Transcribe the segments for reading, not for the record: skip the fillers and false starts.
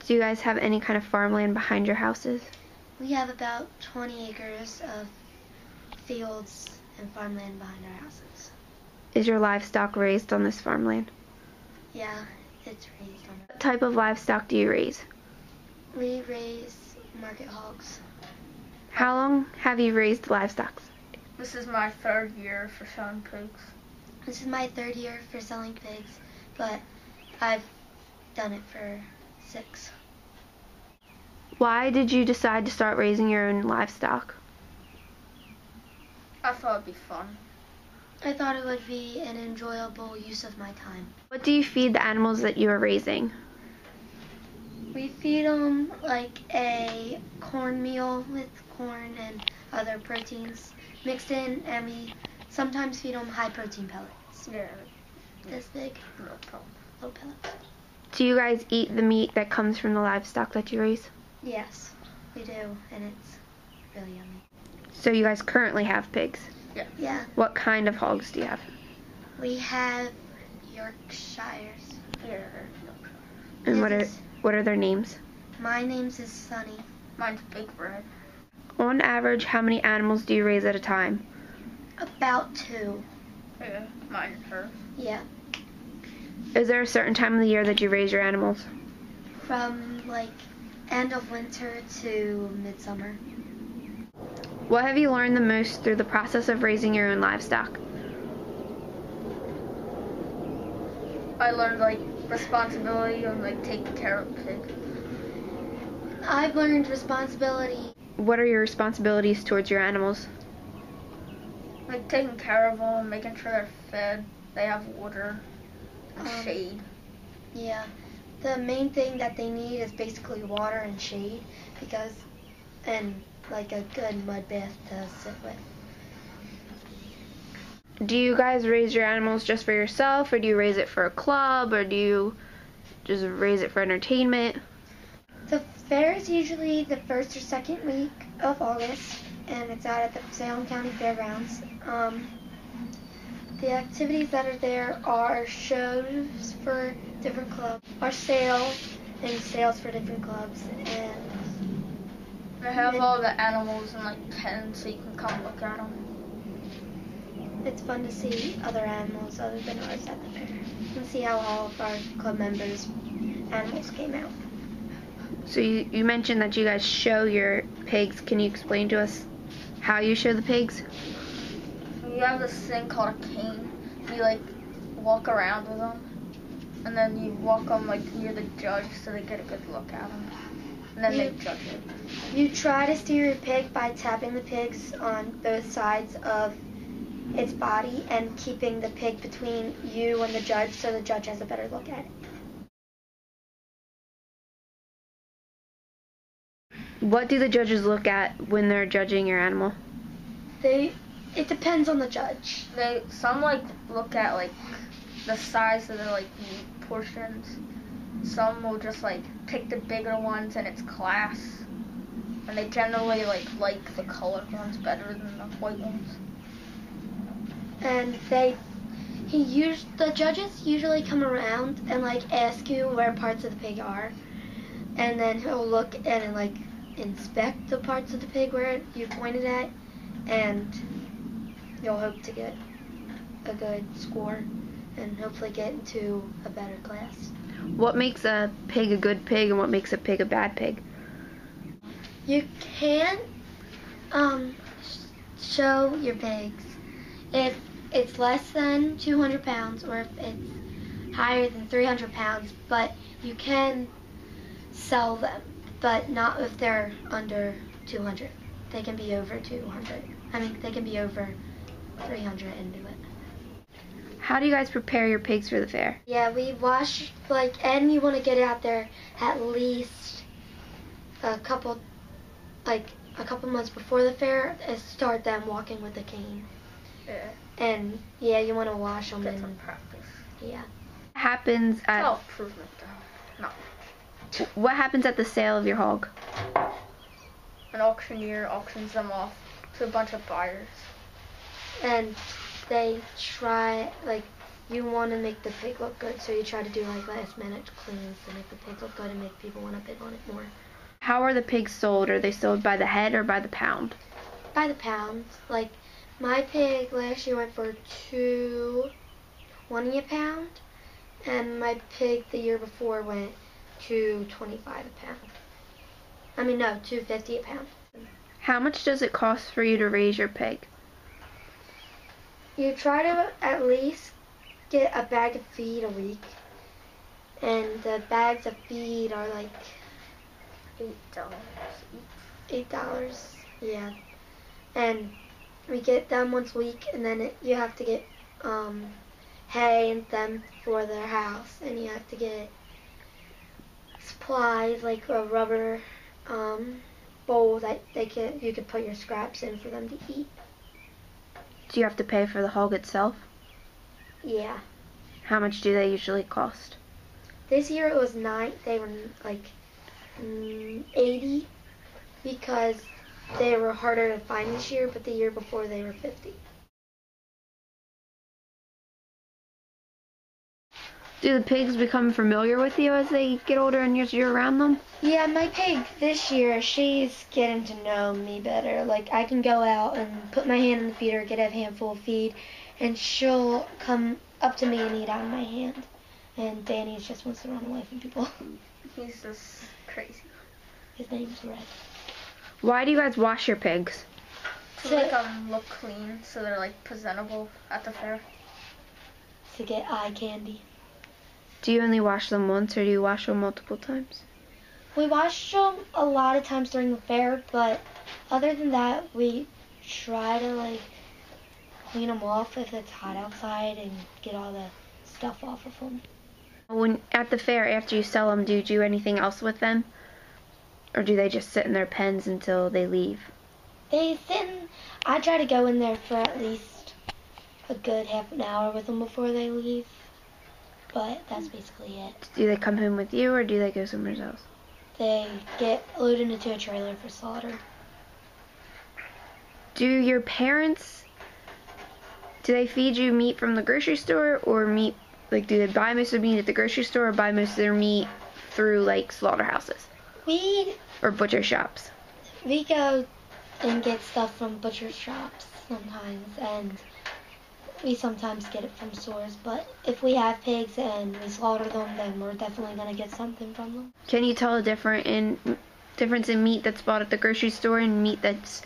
Do you guys have any kind of farmland behind your houses? We have about 20 acres of fields and farmland behind our houses. Is your livestock raised on this farmland? Yeah, it's raised on it. What type of livestock do you raise? We raise market hogs. How long have you raised livestock? This is my 3rd year for selling pigs. This is my 3rd year for selling pigs, but I've done it for 6. Why did you decide to start raising your own livestock? I thought it'd be fun. I thought it would be an enjoyable use of my time. What do you feed the animals that you are raising? We feed them like a cornmeal with corn and other proteins mixed in, and we sometimes feed them high protein pellets. Yeah. This big. No problem. Little pellets. Do you guys eat the meat that comes from the livestock that you raise? Yes, we do, and it's really yummy. So you guys currently have pigs? Yeah. What kind of hogs do you have? We have Yorkshires. Yeah. And Yes. what are their names? My name's is Sunny. Mine's Big Red. On average, how many animals do you raise at a time? About 2. Yeah. Mine and her. Yeah. Is there a certain time of the year that you raise your animals? From like end of winter to midsummer. What have you learned the most through the process of raising your own livestock? I learned like responsibility and like taking care of a pig. I've learned responsibility. What are your responsibilities towards your animals? Like taking care of them, making sure they're fed, they have water, and shade. Yeah. The main thing that they need is basically water and shade, and like a good mud bath to sit with. Do you guys raise your animals just for yourself, or do you raise it for a club, or do you just raise it for entertainment? The fair is usually the 1st or 2nd week of August, and it's out at the Salem County Fairgrounds. The activities that are there are shows for different clubs, or sales for different clubs, and They have all the animals in like pens so you can come look at them. it's fun to see other animals other than ours at the fair, and see how all of our club members' animals came out. So you mentioned that you guys show your pigs. Can you explain to us how you show the pigs? You have this thing called a cane. You like walk around with them, and then you walk them like near the judge so they get a good look at them, and then they judge it. You try to steer your pig by tapping the pigs on both sides of its body and keeping the pig between you and the judge so the judge has a better look at it. What do the judges look at when they're judging your animal? It depends on the judge. Some like look at like the size of the like meat portions. Some will just like pick the bigger ones in its class, and they generally like the colored ones better than the white ones. And the judges usually come around and like ask you where parts of the pig are, and then he'll look and like inspect the parts of the pig where you pointed at, and you'll hope to get a good score and hopefully get into a better class. What makes a pig a good pig and what makes a pig a bad pig? You can show your pigs if it's less than 200 pounds or if it's higher than 300 pounds, but you can sell them, but not if they're under 200. They can be over 200. They can be over 300 and do it. How do you guys prepare your pigs for the fair? Yeah, we wash, and you want to get out there at least a couple months before the fair and start them walking with a cane. Yeah. And yeah, you want to wash them. Get some practice. Yeah. What happens at Self-improvement though. No. What happens at the sale of your hog? An auctioneer auctions them off to a bunch of buyers. And they try, you want to make the pig look good, so you try to do like last minute cleans to make the pig look good and make people want to bid on it more. How are the pigs sold? Are they sold by the head or by the pound? By the pound. Like my pig last year went for $2.20 a pound, and my pig the year before went $2.25 a pound. I mean no, $2.50 a pound. How much does it cost for you to raise your pig? You try to at least get a bag of feed a week, and the bags of feed are like $8. Yeah, and we get them once a week, and then you have to get hay and them for their house, and you have to get supplies like a rubber bowl that you can put your scraps in for them to eat. Do you have to pay for the hog itself? Yeah. How much do they usually cost? This year it was they were like 80 because they were harder to find this year, but the year before they were 50. Do the pigs become familiar with you as they get older and you're around them? Yeah, my pig this year, she's getting to know me better. Like, I can go out and put my hand in the feeder, get a handful of feed, and she'll come up to me and eat out of my hand. And Danny just wants to run away from people. He's just crazy. His name's Red. Why do you guys wash your pigs? To make them look clean, so they're like presentable at the fair. To get eye candy. Do you only wash them once or do you wash them multiple times? We wash them a lot of times during the fair, but other than that, we try to like clean them off if it's hot outside and get all the stuff off of them. When at the fair, after you sell them, do you do anything else with them? Or do they just sit in their pens until they leave? They sit in, I try to go in there for at least a good half an hour with them before they leave. But that's basically it. Do they come home with you or do they go somewhere else? They get loaded into a trailer for slaughter. Do your parents, do they feed you meat from the grocery store or meat, like do they buy most of the meat at the grocery store or buy most of their meat through like slaughterhouses? Or butcher shops? We go and get stuff from butcher shops sometimes, and we sometimes get it from stores, but if we have pigs and we slaughter them, then we're definitely going to get something from them. Can you tell a difference in meat that's bought at the grocery store and meat that's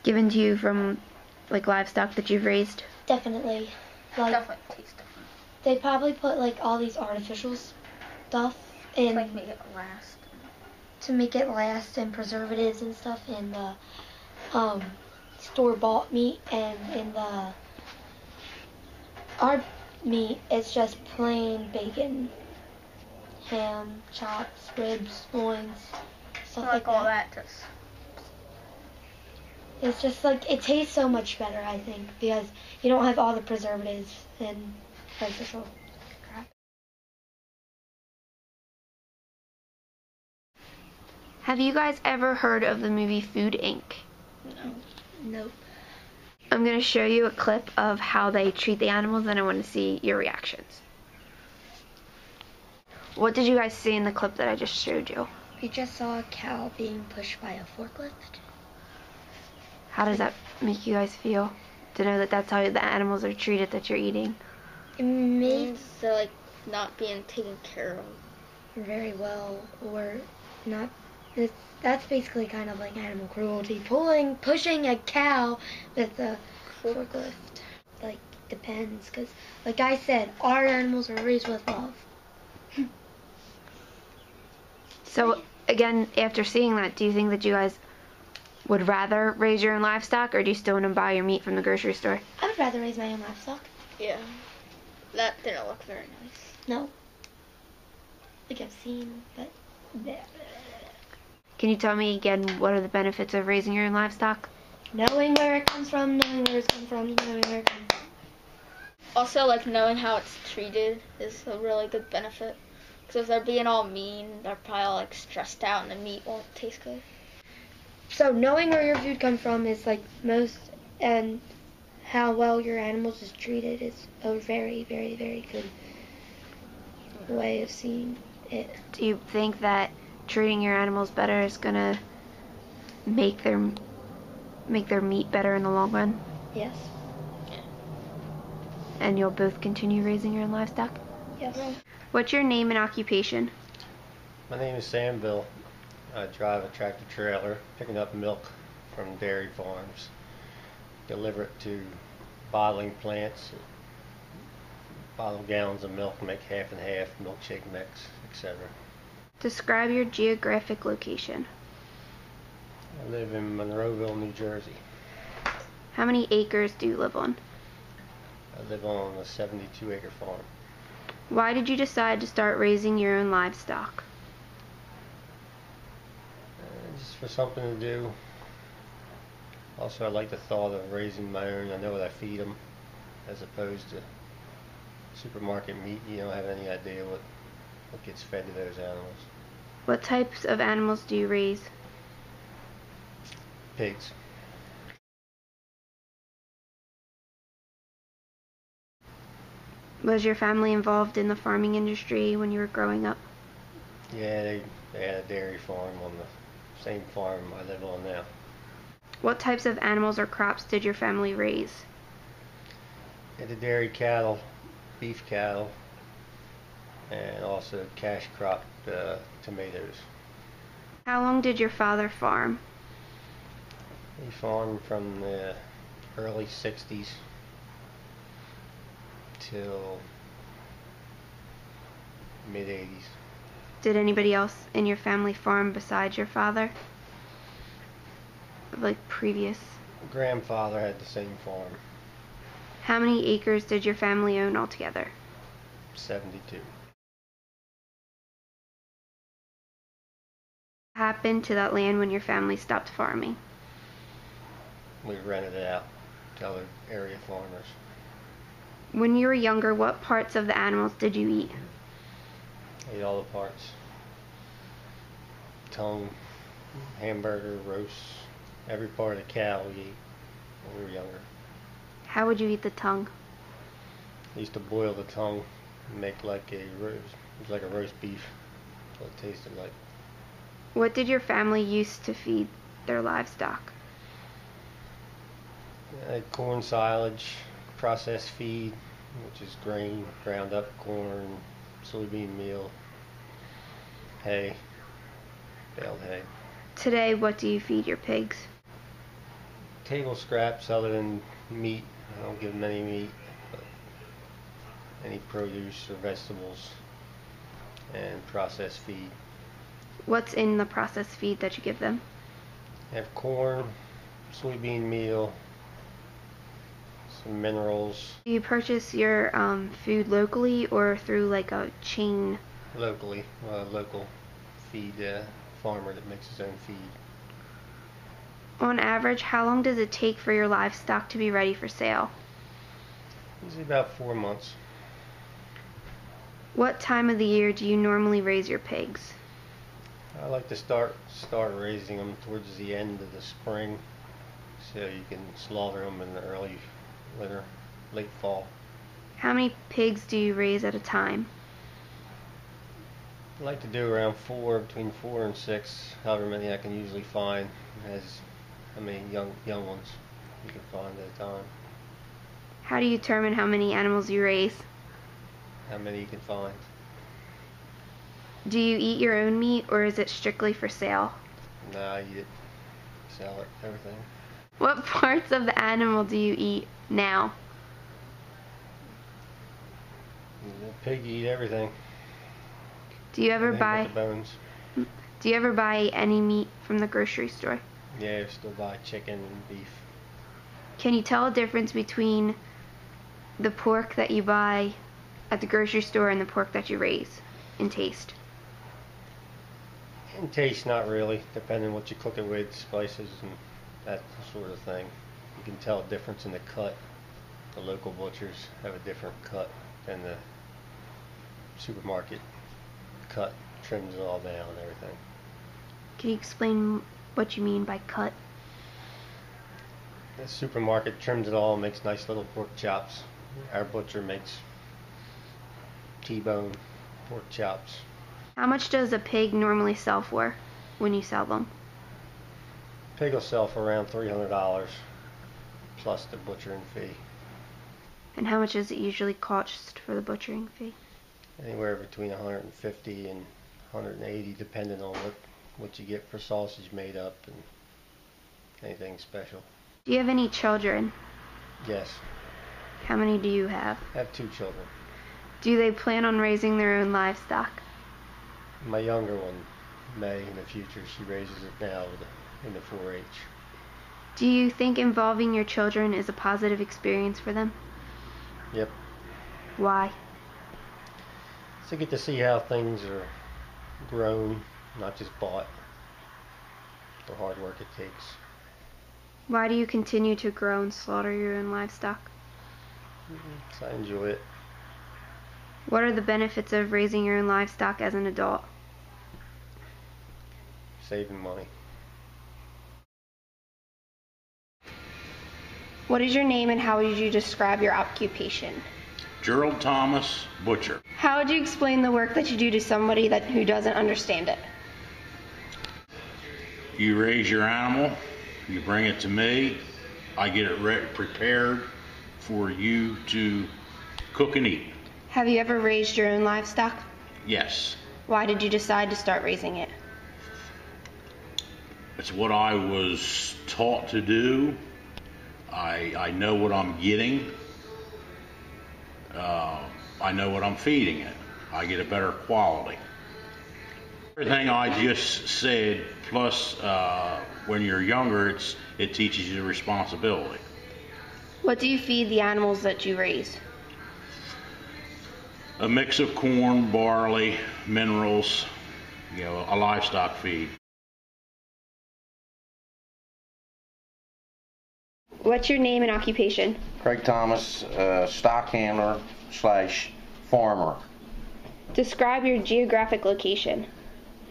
given to you from like livestock that you've raised? Definitely. Like, Definitely tastes different. They probably put like all these artificial stuff in Like make it last. To make it last, and preservatives and stuff in the store-bought meat, and in the our meat it's just plain bacon, ham, chops, ribs, loins, stuff like all that. just. It's just like it tastes so much better, I think, because you don't have all the preservatives and artificial crap. Have you guys ever heard of the movie Food Inc? No. Nope. I'm going to show you a clip of how they treat the animals and I want to see your reactions. What did you guys see in the clip that I just showed you? We just saw a cow being pushed by a forklift. How does that make you guys feel? To know that that's how the animals are treated that you're eating? It makes They're like not being taken care of very well, or not. That's basically kind of like animal cruelty. Pushing a cow with a forklift. Like, depends, because like I said, our animals are raised with love. So, again, after seeing that, do you think that you guys would rather raise your own livestock, or do you still want to buy your meat from the grocery store? I would rather raise my own livestock. Yeah. That didn't look very nice. No. Like I've seen, but... Can you tell me again what are the benefits of raising your own livestock? Knowing where it comes from, knowing where it's come from, knowing where it comes from. Also, like, knowing how it's treated is a really good benefit. Because if they're being all mean, they're probably all, like, stressed out and the meat won't taste good. So knowing where your food comes from is like most, and how well your animals is treated is a very, very, very good way of seeing it. Do you think that treating your animals better is gonna make their meat better in the long run? Yes. And you'll both continue raising your own livestock? Yes. What's your name and occupation? My name is Sam Bill. I drive a tractor trailer picking up milk from dairy farms, deliver it to bottling plants, bottle gallons of milk, make half and half, milkshake mix, etc. Describe your geographic location. I live in Monroeville, New Jersey. How many acres do you live on? I live on a 72-acre farm. Why did you decide to start raising your own livestock? Just for something to do. Also, I like the thought of raising my own. I know what I feed them, as opposed to supermarket meat. You don't have any idea what gets fed to those animals. What types of animals do you raise? Pigs. Was your family involved in the farming industry when you were growing up? Yeah, they had a dairy farm on the same farm I live on now. What types of animals or crops did your family raise? Had the dairy cattle, beef cattle, and also cash crop tomatoes. How long did your father farm? He farmed from the early 60s till mid 80s. Did anybody else in your family farm besides your father? Like previous? Grandfather had the same farm. How many acres did your family own altogether? 72. What happened to that land when your family stopped farming? We rented it out to other area farmers. When you were younger, what parts of the animals did you eat? Ate all the parts. Tongue, hamburger, roast, every part of the cow we ate when we were younger. How would you eat the tongue? I used to boil the tongue and make like a roast. It was like a roast beef. That's what it tasted like. What did your family use to feed their livestock? I had corn silage, processed feed, which is grain, ground up corn, soybean meal, hay, baled hay. Today, what do you feed your pigs? Table scraps other than meat. I don't give them any meat, but any produce or vegetables and processed feed. What's in the processed feed that you give them? I have corn, soybean meal, some minerals. Do you purchase your food locally or through like a chain? Locally, local feed farmer that makes his own feed. On average, how long does it take for your livestock to be ready for sale? Usually about 4 months. What time of the year do you normally raise your pigs? I like to start raising them towards the end of the spring, so you can slaughter them in the early winter, late fall. How many pigs do you raise at a time? I like to do around between 4 and 6, however many I can usually find, as how many young ones you can find at a time. How do you determine how many animals you raise? How many you can find. Do you eat your own meat or is it strictly for sale? No, I eat it, sell it, everything. What parts of the animal do you eat now? The pig eat everything. Do you ever Everything buy but the bones. Do you ever buy any meat from the grocery store? Yeah, I still buy chicken and beef. Can you tell a difference between the pork that you buy at the grocery store and the pork that you raise in taste? In taste, not really, depending on what you cook it with, spices and that sort of thing. You can tell a difference in the cut. The local butchers have a different cut than the supermarket cut, trims it all down and everything. Can you explain what you mean by cut? The supermarket trims it all and makes nice little pork chops. Our butcher makes T-bone pork chops. How much does a pig normally sell for when you sell them? Pig will sell for around $300 plus the butchering fee. And how much does it usually cost for the butchering fee? Anywhere between 150 and 180 depending on what you get for sausage made up and anything special. Do you have any children? Yes. How many do you have? I have 2 children. Do they plan on raising their own livestock? My younger one may in the future. She raises it now in the 4-H. Do you think involving your children is a positive experience for them? Yep. Why? So you get to see how things are grown, not just bought. The hard work it takes. Why do you continue to grow and slaughter your own livestock? So I enjoy it. What are the benefits of raising your own livestock as an adult? Saving money. What is your name and how would you describe your occupation? Gerald Thomas, butcher. How would you explain the work that you do to somebody who doesn't understand it? You raise your animal, you bring it to me, I get it prepared for you to cook and eat. Have you ever raised your own livestock? Yes. Why did you decide to start raising it? It's what I was taught to do. I know what I'm getting. I know what I'm feeding it. I get a better quality. Everything I just said, plus when you're younger, it teaches you responsibility. What do you feed the animals that you raise? A mix of corn, barley, minerals, a livestock feed. What's your name and occupation? Craig Thomas, stock handler / farmer. Describe your geographic location.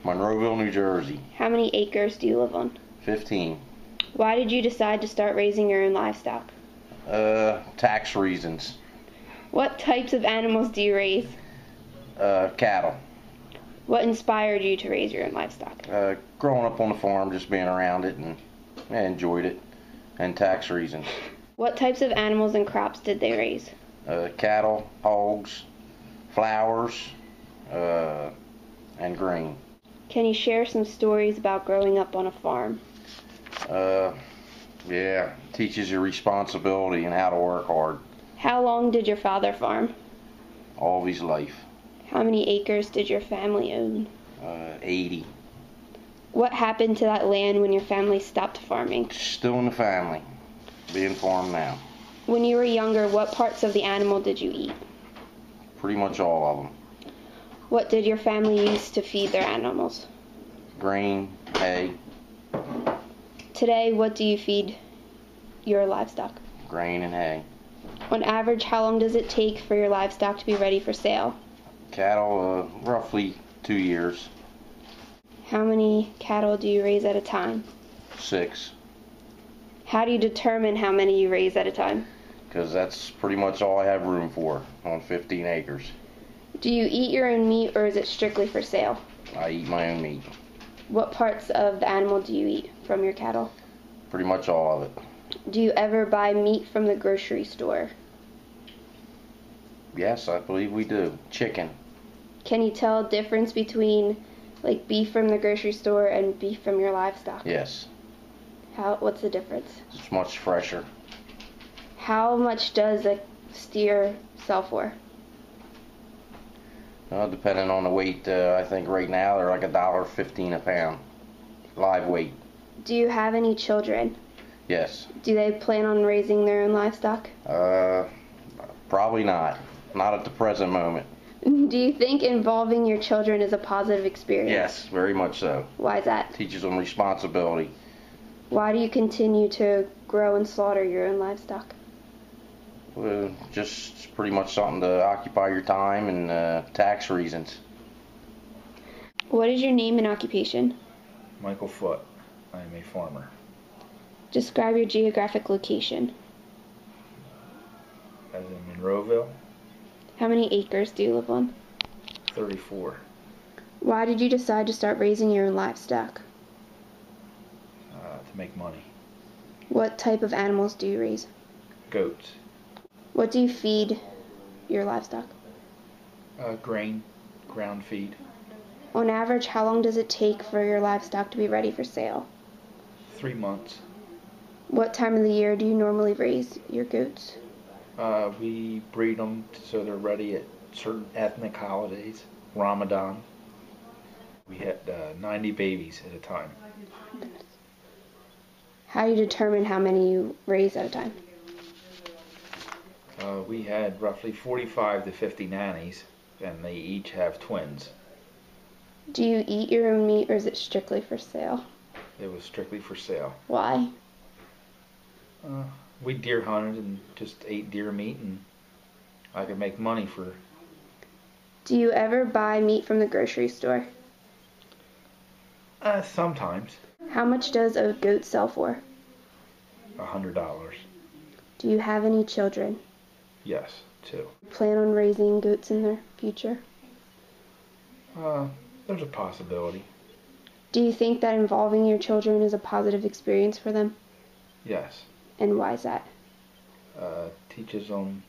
Monroeville, New Jersey. How many acres do you live on? 15. Why did you decide to start raising your own livestock? Tax reasons. What types of animals do you raise? Cattle. What inspired you to raise your own livestock? Growing up on the farm, just being around it, and I enjoyed it. And tax reasons. What types of animals and crops did they raise? Cattle, hogs, flowers, and grain. Can you share some stories about growing up on a farm? Yeah, teaches you responsibility and how to work hard. How long did your father farm? All of his life. How many acres did your family own? 80. What happened to that land when your family stopped farming? Still in the family. Being farmed now. When you were younger, what parts of the animal did you eat? Pretty much all of them. What did your family use to feed their animals? Grain, hay. Today, what do you feed your livestock? Grain and hay. On average, how long does it take for your livestock to be ready for sale? Cattle, roughly 2 years. How many cattle do you raise at a time? 6. How do you determine how many you raise at a time? Because that's pretty much all I have room for on 15 acres. Do you eat your own meat or is it strictly for sale? I eat my own meat. What parts of the animal do you eat from your cattle? Pretty much all of it. Do you ever buy meat from the grocery store? Yes, I believe we do. Chicken. Can you tell a difference between beef from the grocery store and beef from your livestock? Yes. What's the difference? It's much fresher. How much does a steer sell for? Depending on the weight, I think right now they're like $1.15 a pound. Live weight. Do you have any children? Yes. Do they plan on raising their own livestock? Probably not. Not at the present moment. Do you think involving your children is a positive experience? Yes, very much so. Why is that? Teaches them responsibility. Why do you continue to grow and slaughter your own livestock? Well, just pretty much something to occupy your time and tax reasons. What is your name and occupation? Michael Foote. I am a farmer. Describe your geographic location. As in Monroeville, How many acres do you live on? 34. Why did you decide to start raising your own livestock? To make money. What type of animals do you raise? Goats. What do you feed your livestock? Grain, ground feed. On average, how long does it take for your livestock to be ready for sale? 3 months. What time of the year do you normally raise your goats? We breed them so they're ready at certain ethnic holidays. Ramadan. We had 90 babies at a time. How do you determine how many you raise at a time? We had roughly 45 to 50 nannies, and they each have twins. Do you eat your own meat or is it strictly for sale? It was strictly for sale. Why? We deer hunted and just ate deer meat, and I could make money for. Do you ever buy meat from the grocery store? Sometimes. How much does a goat sell for? $100. Do you have any children? Yes, 2. Plan on raising goats in the future? There's a possibility. Do you think that involving your children is a positive experience for them? Yes. And why is that? Teaches them